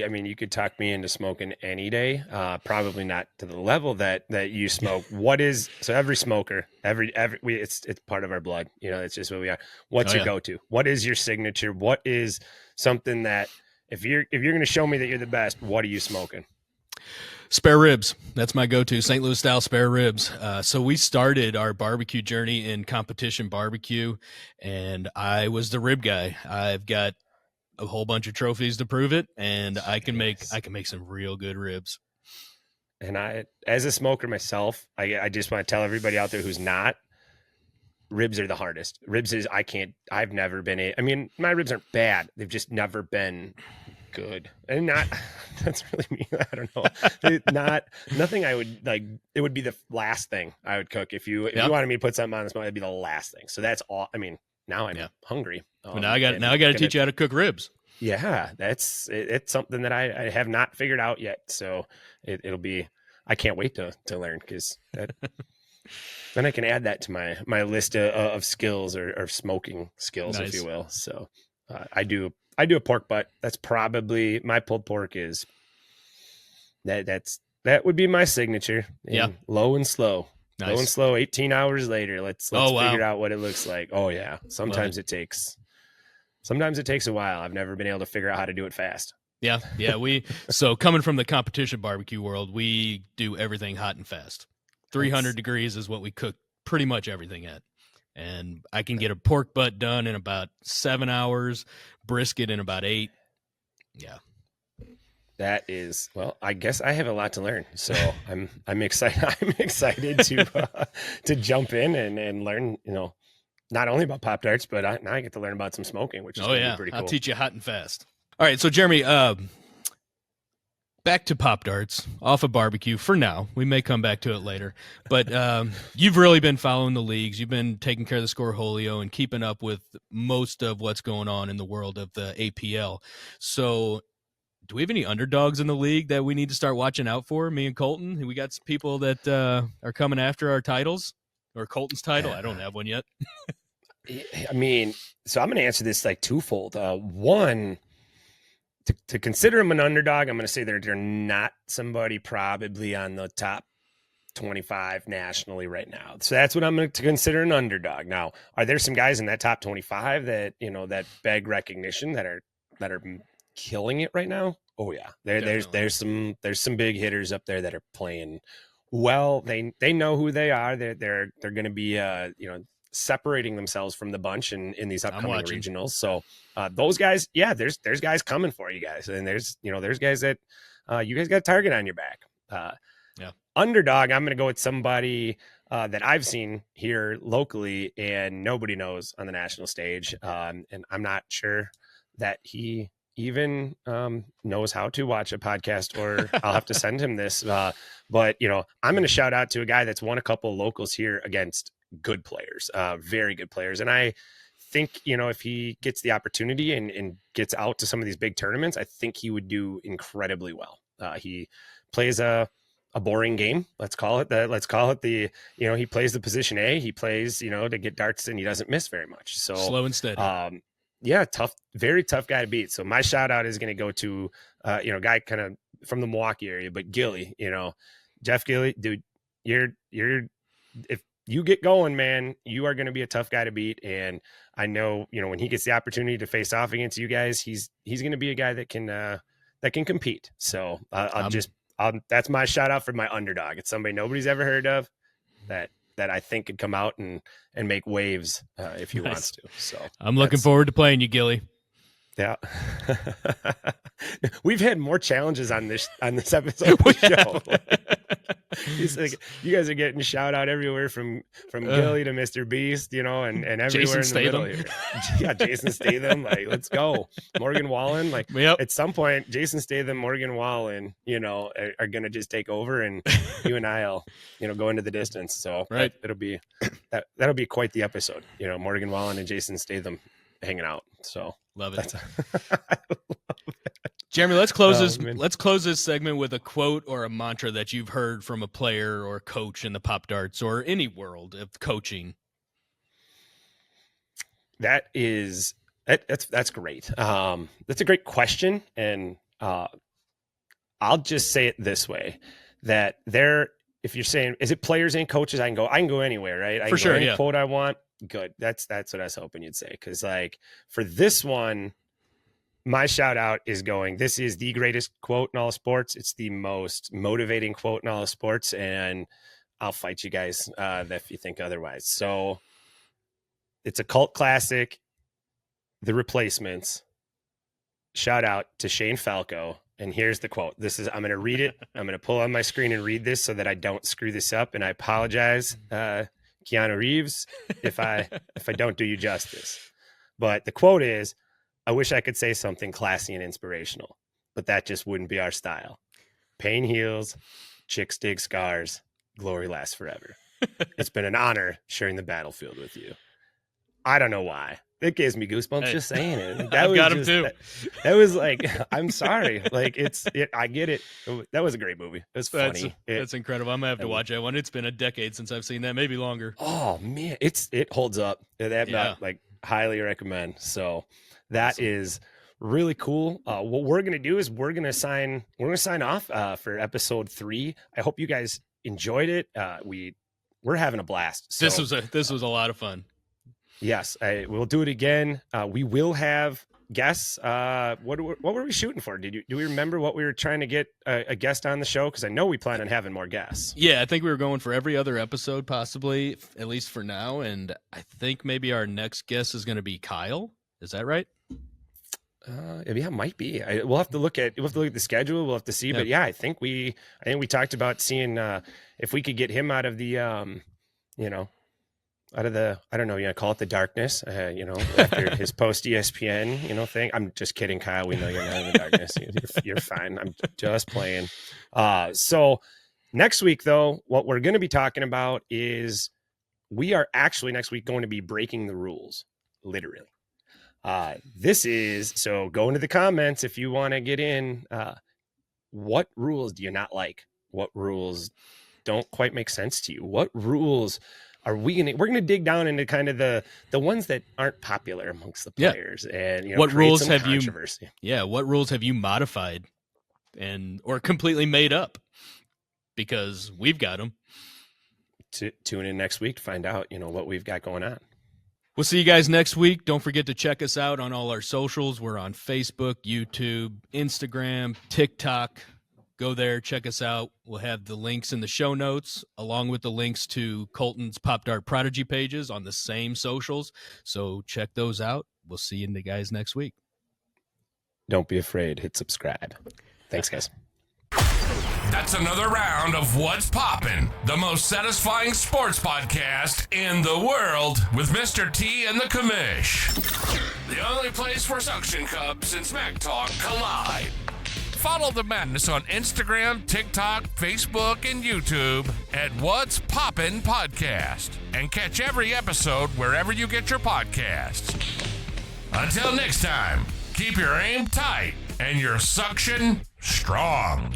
mean, you could talk me into smoking any day. Probably not to the level that you smoke. So every smoker, it's part of our blood. It's just what we are. What's your go-to? What is your signature? What is something that if you're going to show me that you're the best, what are you smoking?
Spare ribs. That's my go-to, St. Louis style spare ribs. So we started our barbecue journey in competition barbecue, and I was the rib guy. I've got a whole bunch of trophies to prove it, and I can make some real good ribs.
And I, as a smoker myself, I just want to tell everybody out there who's not, ribs are the hardest. I've never been I mean, my ribs aren't bad. They've just never been good. And that's really me. I don't know. Nothing I would like. It would be the last thing I would cook. If you wanted me to put something on the smoke, it'd be the last thing. So that's all. I mean, now I'm hungry.
Now I got to teach you how to cook ribs.
Yeah, it's something that I have not figured out yet. So it'll be. I can't wait to learn because then I can add that to my list of skills or smoking skills, nice. If you will. So I do a pork butt. That's probably my pulled pork is that would be my signature.
Yeah,
low and slow.
Nice.
Low and slow. 18 hours later. Let's figure out what it looks like. Oh yeah. Sometimes it takes a while. I've never been able to figure out how to do it fast.
Yeah. So coming from the competition barbecue world, we do everything hot and fast. 300 degrees is what we cook pretty much everything at. And I can get a pork butt done in about 7 hours, brisket in about 8. Yeah.
That is, well, I guess I have a lot to learn. So I'm excited. I'm excited to jump in and learn, not only about pop darts, but now I get to learn about some smoking, which is pretty cool.
I'll teach you hot and fast. All right. So Jeremy, back to pop darts off of barbecue for now. We may come back to it later, but you've really been following the leagues. You've been taking care of the Scoreholio and keeping up with most of what's going on in the world of the APL. So do we have any underdogs in the league that we need to start watching out for? Me and Colton, we got some people that are coming after our titles or Colton's title. I don't have one yet.
I mean, so I'm going to answer this like twofold. One, to consider him an underdog, I'm going to say they're not somebody probably on the top 25 nationally right now. So that's what I'm going to consider an underdog. Now, are there some guys in that top 25 that, that beg recognition that are killing it right now? Oh yeah. There's some big hitters up there that are playing well. They know who they are. They're going to be, separating themselves from the bunch in these upcoming regionals. So those guys, yeah, there's guys coming for you guys. And there's guys that you guys got a target on your back. Underdog, I'm going to go with somebody that I've seen here locally and nobody knows on the national stage. And I'm not sure that he even knows how to watch a podcast, or I'll have to send him this. But I'm going to shout out to a guy that's won a couple of locals here against good players, very good players. And I think, if he gets the opportunity and gets out to some of these big tournaments, I think he would do incredibly well. He plays a boring game. Let's call it the, he plays the position A, he plays, to get darts, and he doesn't miss very much. So
slow and steady.
Tough, very tough guy to beat. So my shout out is going to go to, a guy kind of from the Milwaukee area, but Gilly, Jeff Gilly, dude, you're, if you get going, man, you are going to be a tough guy to beat. And I know, when he gets the opportunity to face off against you guys, he's going to be a guy that can compete. So that's my shout out for my underdog. It's somebody nobody's ever heard of that I think could come out and make waves if he wants to. So
I'm looking forward to playing you, Gilly.
Yeah. We've had more challenges on this episode of the show. He's like, you guys are getting shout out everywhere from Gilly to Mr. Beast, and everywhere
Jason
in the middle here. Yeah, Jason Statham, like, let's go. Morgan Wallen, like, at some point, Jason Statham, Morgan Wallen, are gonna just take over, and you and I'll, go into the distance. So
right,
that'll be quite the episode. Morgan Wallen and Jason Statham hanging out. So
love it. Jeremy, let's close this segment with a quote or a mantra that you've heard from a player or coach in the Pop Darts or any world of coaching.
That's great. That's a great question. And I'll just say it this way, that if you're saying, is it players and coaches? I can go anywhere, right? I can go any quote I want. Good. That's what I was hoping you'd say. Cause like for this one, my shout out is this is the greatest quote in all of sports. It's the most motivating quote in all of sports. And I'll fight you guys if you think otherwise. So it's a cult classic, The Replacements. Shout out to Shane Falco. And here's the quote. I'm going to read it. I'm going to pull on my screen and read this so that I don't screw this up. And I apologize, Keanu Reeves, if I don't do you justice. But the quote is, I wish I could say something classy and inspirational, but that just wouldn't be our style. Pain heals, chicks dig scars, glory lasts forever. It's been an honor sharing the battlefield with you. I don't know why. It gives me goosebumps just saying it.
I've got him too.
That was like, I'm sorry. Like I get it. That was a great movie. It was funny.
That's incredible. I'm gonna have to watch that one. It's been a decade since I've seen that, maybe longer.
Oh man, it holds up. Highly recommend. So that is really cool. What we're gonna do is we're gonna sign off for episode 3. I hope you guys enjoyed it. We're having a blast. So,
this was a lot of fun.
Yes, we'll do it again. We will have guests. What were we shooting for? Do we remember what we were trying to get a guest on the show? Because I know we plan on having more guests.
Yeah, I think we were going for every other episode, possibly, at least for now. And I think maybe our next guest is going to be Kyle. Is that right?
Yeah, it might be. We'll have to look at the schedule. We'll have to see. Yep. But yeah, I think we talked about seeing if we could get him out of the out of the, I don't know, call it the darkness, after his post ESPN, thing. I'm just kidding, Kyle. We know you're not in the darkness. You're fine. I'm just playing. So next week, though, what we're going to be talking about is we are actually next week going to be breaking the rules, literally. So go into the comments if you want to get in. What rules do you not like? What rules don't quite make sense to you? What rules are we're going to dig down into kind of the ones that aren't popular amongst the players, and
what rules have what rules have you modified or completely made up? Because we've got them.
Tune in next week to find out, what we've got going on.
We'll see you guys next week. Don't forget to check us out on all our socials. We're on Facebook, YouTube, Instagram, TikTok. Go there, check us out. We'll have the links in the show notes, along with the links to Colton's Popdarts Prodigy pages on the same socials. So check those out. We'll see you guys next week.
Don't be afraid. Hit subscribe. Thanks, guys.
That's another round of What's Poppin', the most satisfying sports podcast in the world with Mr. T and the Commish. The only place where suction cups and smack talk collide. Follow the madness on Instagram, TikTok, Facebook, and YouTube at What's Poppin' Podcast. And catch every episode wherever you get your podcasts. Until next time, keep your aim tight and your suction strong.